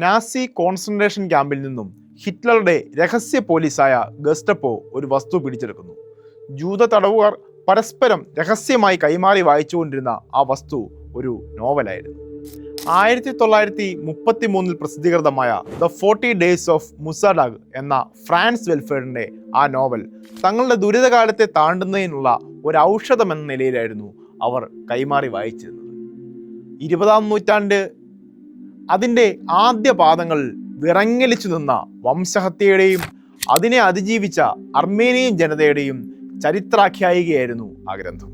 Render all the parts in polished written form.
Nazi concentration ക്യാമ്പിൽ നിന്നും ഹിറ്റ്ലറുടെ രഹസ്യ പോലീസായ ഗസ്റ്റപ്പോ ഒരു വസ്തു പിടിച്ചെടുക്കുന്നു. ജൂത തടവുകാർ പരസ്പരം രഹസ്യമായി കൈമാറി വായിച്ചുകൊണ്ടിരുന്ന ആ വസ്തു ഒരു നോവലായിരുന്നു. 1933 പ്രസിദ്ധീകൃതമായ ദ 40 ഡേയ്സ് ഓഫ് മുസാഡാഗ് എന്ന ഫ്രാൻസ് വെൽഫെയറിന്റെ ആ നോവൽ തങ്ങളുടെ ദുരിതകാലത്തെ താണ്ടുന്നതിനുള്ള ഒരു ഔഷധം എന്ന നിലയിലായിരുന്നു അവർ കൈമാറി വായിച്ചിരുന്നത്. 20-ാം നൂറ്റാണ്ട് അതിൻ്റെ ആദ്യ പാദങ്ങളിൽ വിറങ്ങലിച്ചു നിന്ന വംശഹത്യയുടെയും അതിനെ അതിജീവിച്ച അർമേനിയൻ ജനതയുടെയും ചരിത്രാഖ്യായികയായിരുന്നു ആ ഗ്രന്ഥം.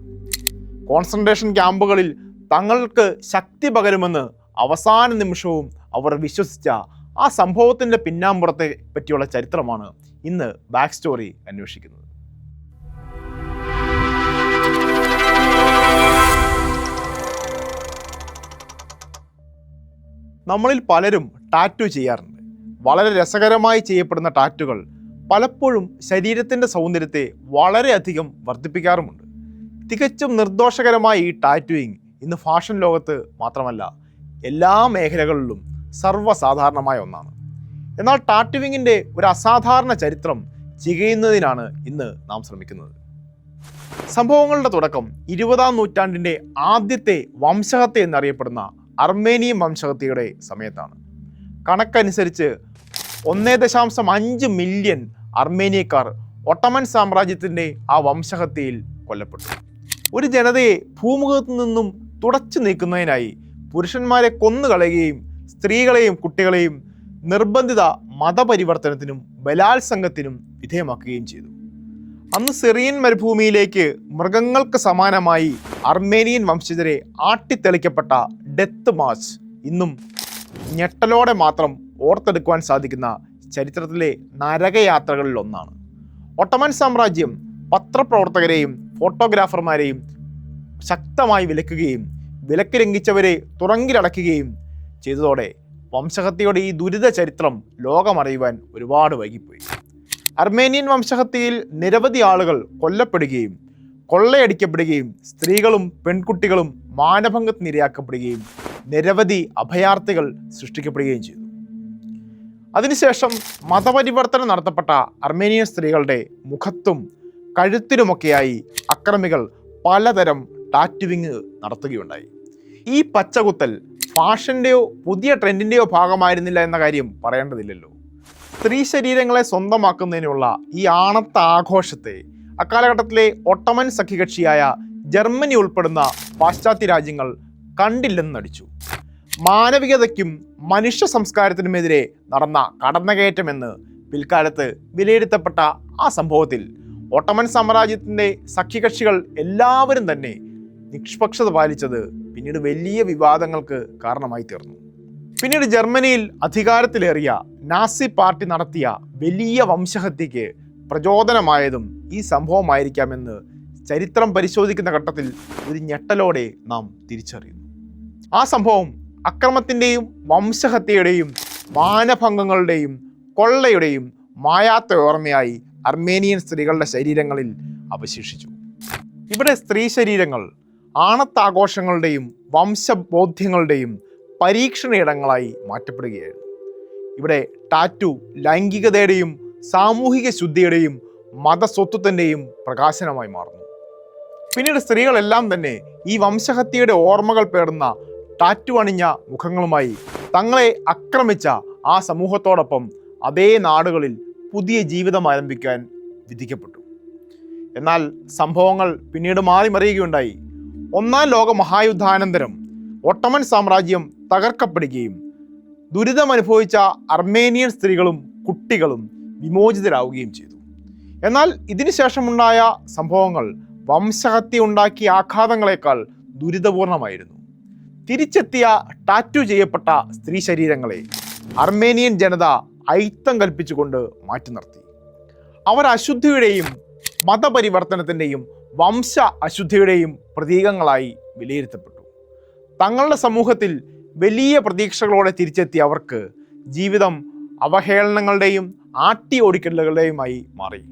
കോൺസെൻട്രേഷൻ ക്യാമ്പുകളിൽ തങ്ങൾക്ക് ശക്തി പകരുമെന്ന് അവസാന നിമിഷവും അവർ വിശ്വസിച്ച ആ സംഭവത്തിൻ്റെ പിന്നാമ്പുറത്തെ പറ്റിയുള്ള ചരിത്രമാണ് ഇന്ന് ബാക്ക് സ്റ്റോറി അന്വേഷിക്കുന്നത്. നമ്മളിൽ പലരും ടാറ്റു ചെയ്യാറുണ്ട്. വളരെ രസകരമായി ചെയ്യപ്പെടുന്ന ടാറ്റുകൾ പലപ്പോഴും ശരീരത്തിൻ്റെ സൗന്ദര്യത്തെ വളരെയധികം വർദ്ധിപ്പിക്കാറുമുണ്ട്. തികച്ചും നിർദോഷകരമായ ഈ ടാറ്റുയിങ് ഇന്ന് ഫാഷൻ ലോകത്ത് മാത്രമല്ല എല്ലാ മേഖലകളിലും സർവ്വസാധാരണമായ ഒന്നാണ്. എന്നാൽ ടാറ്റുവിങ്ങിൻ്റെ ഒരു അസാധാരണ ചരിത്രം ചികയുന്നതിനാണ് ഇന്ന് നാം ശ്രമിക്കുന്നത്. സംഭവങ്ങളുടെ തുടക്കം 20-ാം നൂറ്റാണ്ടിൻ്റെ ആദ്യത്തെ വംശഹത്യ എന്നറിയപ്പെടുന്ന അർമേനിയൻ വംശഹത്യയുടെ സമയത്താണ്. കണക്കനുസരിച്ച് 1.5 മില്യൺ അർമേനിയക്കാർ ഒട്ടമൻ സാമ്രാജ്യത്തിൻ്റെ ആ വംശഹത്യയിൽ കൊല്ലപ്പെട്ടു. ഒരു ജനതയെ ഭൂമുഖത്തു നിന്നും തുടച്ചു നീക്കുന്നതിനായി പുരുഷന്മാരെ കൊന്നുകളയുകയും സ്ത്രീകളെയും കുട്ടികളെയും നിർബന്ധിത മതപരിവർത്തനത്തിനും ബലാത്സംഗത്തിനും വിധേയമാക്കുകയും ചെയ്തു. അന്ന് സിറിയൻ മരുഭൂമിയിലേക്ക് മൃഗങ്ങൾക്ക് സമാനമായി അർമേനിയൻ വംശജരെ ആട്ടിത്തെളിക്കപ്പെട്ട ഡെത്ത് മാർച്ച് ഇന്നും ഞെട്ടലോടെ മാത്രം ഓർത്തെടുക്കുവാൻ സാധിക്കുന്ന ചരിത്രത്തിലെ നരകയാത്രകളിൽ ഒന്നാണ്. ഒട്ടമൻ സാമ്രാജ്യം പത്രപ്രവർത്തകരെയും ഫോട്ടോഗ്രാഫർമാരെയും ശക്തമായി വിലക്കുകയും വിലക്ക് ലംഘിച്ചവരെ തുറങ്കിലടക്കുകയും ചെയ്തതോടെ വംശഹത്യയുടെ ഈ ദുരിത ചരിത്രം ലോകമറിയുവാൻ ഒരുപാട് വൈകിപ്പോയി. അർമേനിയൻ വംശഹത്യയിൽ നിരവധി ആളുകൾ കൊല്ലപ്പെടുകയും കൊള്ളയടിക്കപ്പെടുകയും സ്ത്രീകളും പെൺകുട്ടികളും മാനഭംഗത്തിനിരയാക്കപ്പെടുകയും നിരവധി അഭയാർത്ഥികൾ സൃഷ്ടിക്കപ്പെടുകയും ചെയ്തു. അതിനുശേഷം മതപരിവർത്തനം നടത്തപ്പെട്ട അർമേനിയൻ സ്ത്രീകളുടെ മുഖത്തും കഴുത്തിനുമൊക്കെയായി അക്രമികൾ പലതരം ടാറ്റുവിങ് നടത്തുകയുണ്ടായി. ഈ പച്ചകുത്തൽ ഫാഷൻ്റെയോ പുതിയ ട്രെൻഡിൻ്റെയോ ഭാഗമായിരുന്നില്ല എന്ന കാര്യം പറയേണ്ടതില്ലല്ലോ. സ്ത്രീ ശരീരങ്ങളെ സ്വന്തമാക്കുന്നതിനുള്ള ഈ ആണത്ത ആഘോഷത്തെ അക്കാലഘട്ടത്തിലെ ഒട്ടമൻ സഖ്യകക്ഷിയായ ജർമ്മനി ഉൾപ്പെടുന്ന പാശ്ചാത്യ രാജ്യങ്ങൾ കണ്ടില്ലെന്ന് നടിച്ചു. മാനവികതയ്ക്കും മനുഷ്യ സംസ്കാരത്തിനുമെതിരെ നടന്ന കടന്നുകയറ്റമെന്ന് പിൽക്കാലത്ത് വിലയിരുത്തപ്പെട്ട ആ സംഭവത്തിൽ ഒട്ടമൻ സാമ്രാജ്യത്തിൻ്റെ സഖ്യകക്ഷികൾ എല്ലാവരും തന്നെ നിഷ്പക്ഷത പാലിച്ചത് പിന്നീട് വലിയ വിവാദങ്ങൾക്ക് കാരണമായി തീർന്നു. പിന്നീട് ജർമ്മനിയിൽ അധികാരത്തിലേറിയ നാസി പാർട്ടി നടത്തിയ വലിയ വംശഹത്യയ്ക്ക് പ്രചോദനമായതും ഈ സംഭവമായിരിക്കാമെന്ന് ചരിത്രം പരിശോധിക്കുന്ന ഘട്ടത്തിൽ ഒരു ഞെട്ടലോടെ നാം തിരിച്ചറിയുന്നു. ആ സംഭവം അക്രമത്തിൻ്റെയും വംശഹത്യയുടെയും മാനഭംഗങ്ങളുടെയും കൊള്ളയുടെയും മായാത്ത ഓർമ്മയായി അർമേനിയൻ സ്ത്രീകളുടെ ശരീരങ്ങളിൽ അവശേഷിച്ചു. ഇവിടെ സ്ത്രീ ശരീരങ്ങൾ ആണത്താഘോഷങ്ങളുടെയും വംശബോധ്യങ്ങളുടെയും പരീക്ഷണയിടങ്ങളായി മാറ്റപ്പെടുകയായിരുന്നു. ഇവിടെ ടാറ്റു ലൈംഗികതയുടെയും സാമൂഹിക ശുദ്ധിയുടെയും മതസ്വത്വത്തിൻ്റെയും പ്രകാശനമായി മാറുന്നു. പിന്നീട് സ്ത്രീകളെല്ലാം തന്നെ ഈ വംശഹത്യയുടെ ഓർമ്മകൾ പേറുന്ന ടാറ്റു അണിഞ്ഞ മുഖങ്ങളുമായി തങ്ങളെ ആക്രമിച്ച ആ സമൂഹത്തോടൊപ്പം അതേ നാടുകളിൽ പുതിയ ജീവിതം ആരംഭിക്കാൻ വിധിക്കപ്പെട്ടു. എന്നാൽ സംഭവങ്ങൾ പിന്നീട് മാറി മറിയുകയുണ്ടായി. 1-ാം ലോക മഹായുദ്ധാനന്തരം ഒട്ടമൻ സാമ്രാജ്യം തകർക്കപ്പെടുകയും ദുരിതമനുഭവിച്ച അർമേനിയൻ സ്ത്രീകളും കുട്ടികളും വിമോചിതരാവുകയും ചെയ്തു. എന്നാൽ ഇതിനുശേഷമുണ്ടായ സംഭവങ്ങൾ വംശഹത്യ ഉണ്ടാക്കിയ ആഘാതങ്ങളെക്കാൾ ദുരിതപൂർണമായിരുന്നു. തിരിച്ചെത്തിയ ടാറ്റു ചെയ്യപ്പെട്ട സ്ത്രീ ശരീരങ്ങളെ അർമേനിയൻ ജനത അയിത്തം കൽപ്പിച്ചുകൊണ്ട് മാറ്റി നിർത്തി. അവർ അശുദ്ധിയുടെയും മതപരിവർത്തനത്തിൻ്റെയും വംശ അശുദ്ധിയുടെയും പ്രതീകങ്ങളായി വിലയിരുത്തപ്പെട്ടു. തങ്ങളുടെ സമൂഹത്തിൽ വലിയ പ്രതീക്ഷകളോടെ തിരിച്ചെത്തിയ അവർക്ക് ജീവിതം അവഹേളനങ്ങളുടെയും ആട്ടിയോടിക്കലുകളുടെയുമായി മാറി.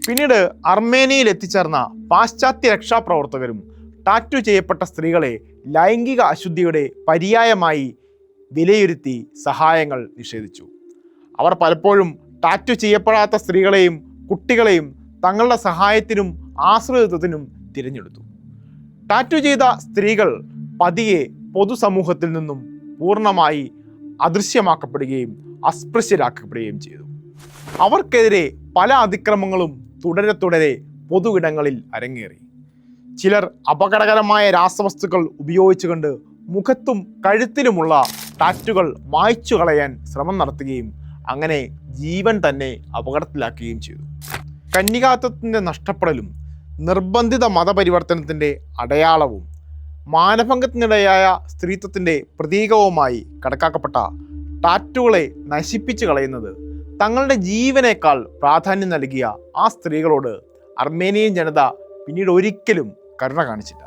പിന്നീട് അർമേനിയയിൽ എത്തിച്ചേർന്ന പാശ്ചാത്യ രക്ഷാപ്രവർത്തകരും ടാറ്റു ചെയ്യപ്പെട്ട സ്ത്രീകളെ ലൈംഗിക അശുദ്ധിയുടെ പര്യായമായി വിലയിരുത്തി സഹായങ്ങൾ നിഷേധിച്ചു. അവർ പലപ്പോഴും ടാറ്റു ചെയ്യപ്പെടാത്ത സ്ത്രീകളെയും കുട്ടികളെയും തങ്ങളുടെ സഹായത്തിനും ആശ്രിതത്വത്തിനും തിരഞ്ഞെടുത്തു. ടാറ്റു ചെയ്ത സ്ത്രീകൾ പതിയെ പൊതുസമൂഹത്തിൽ നിന്നും പൂർണ്ണമായി അദൃശ്യമാക്കപ്പെടുകയും അസ്പൃശ്യരാക്കപ്പെടുകയും ചെയ്തു. അവർക്കെതിരെ പല അതിക്രമങ്ങളും തുടരെ പൊതു ഇടങ്ങളിൽ അരങ്ങേറി. ചിലർ അപകടകരമായ രാസവസ്തുക്കൾ ഉപയോഗിച്ചുകൊണ്ട് മുഖത്തും കഴുത്തിലുമുള്ള ടാറ്റുകൾ മായ്ച്ചു കളയാൻ ശ്രമം നടത്തുകയും അങ്ങനെ ജീവൻ തന്നെ അപകടത്തിലാക്കുകയും ചെയ്തു. കന്യകാത്വത്തിൻ്റെ നഷ്ടപ്പെടലും നിർബന്ധിത മതപരിവർത്തനത്തിൻ്റെ അടയാളവും മാനഭംഗത്തിനിടയായ സ്ത്രീത്വത്തിൻ്റെ പ്രതീകവുമായി കണക്കാക്കപ്പെട്ട ടാറ്റുകളെ നശിപ്പിച്ചു കളയുന്നത് തങ്ങളുടെ ജീവനേക്കാൾ പ്രാധാന്യം നൽകിയ ആ സ്ത്രീകളോട് അർമേനിയൻ ജനത പിന്നീട് ഒരിക്കലും കരുണ കാണിച്ചില്ല.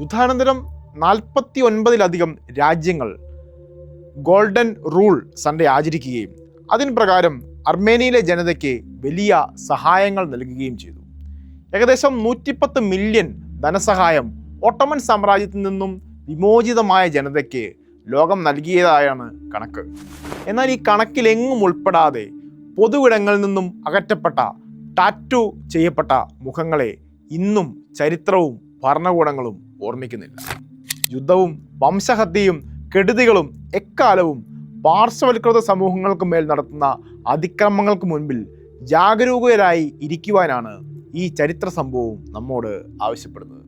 യുദ്ധാനന്തരം 49-ലധികം രാജ്യങ്ങൾ ഗോൾഡൻ റൂൾ സൺഡേ ആചരിക്കുകയും അതിന് പ്രകാരം അർമേനിയയിലെ ജനതയ്ക്ക് വലിയ സഹായങ്ങൾ നൽകുകയും ചെയ്തു. ഏകദേശം 110 മില്യൺ ധനസഹായം ഒട്ടോമൻ സാമ്രാജ്യത്തിൽ നിന്നും വിമോചിതമായ ജനതയ്ക്ക് ലോകം നൽകിയതായാണ് കണക്ക്. എന്നാൽ ഈ കണക്കിലെങ്ങും ഉൾപ്പെടാതെ പൊതുവിടങ്ങളിൽ നിന്നും അകറ്റപ്പെട്ട ടാറ്റു ചെയ്യപ്പെട്ട മുഖങ്ങളെ ഇന്നും ചരിത്രവും ഭരണകൂടങ്ങളും ഓർമ്മിക്കുന്നില്ല. യുദ്ധവും വംശഹത്യയും കെടുതികളും എക്കാലവും പാർശ്വവൽകൃത സമൂഹങ്ങൾക്ക് മേൽ നടത്തുന്ന അതിക്രമങ്ങൾക്ക് മുൻപിൽ ജാഗരൂകരായി ഇരിക്കുവാനാണ് ഈ ചരിത്ര സംഭവവും നമ്മോട് ആവശ്യപ്പെടുന്നത്.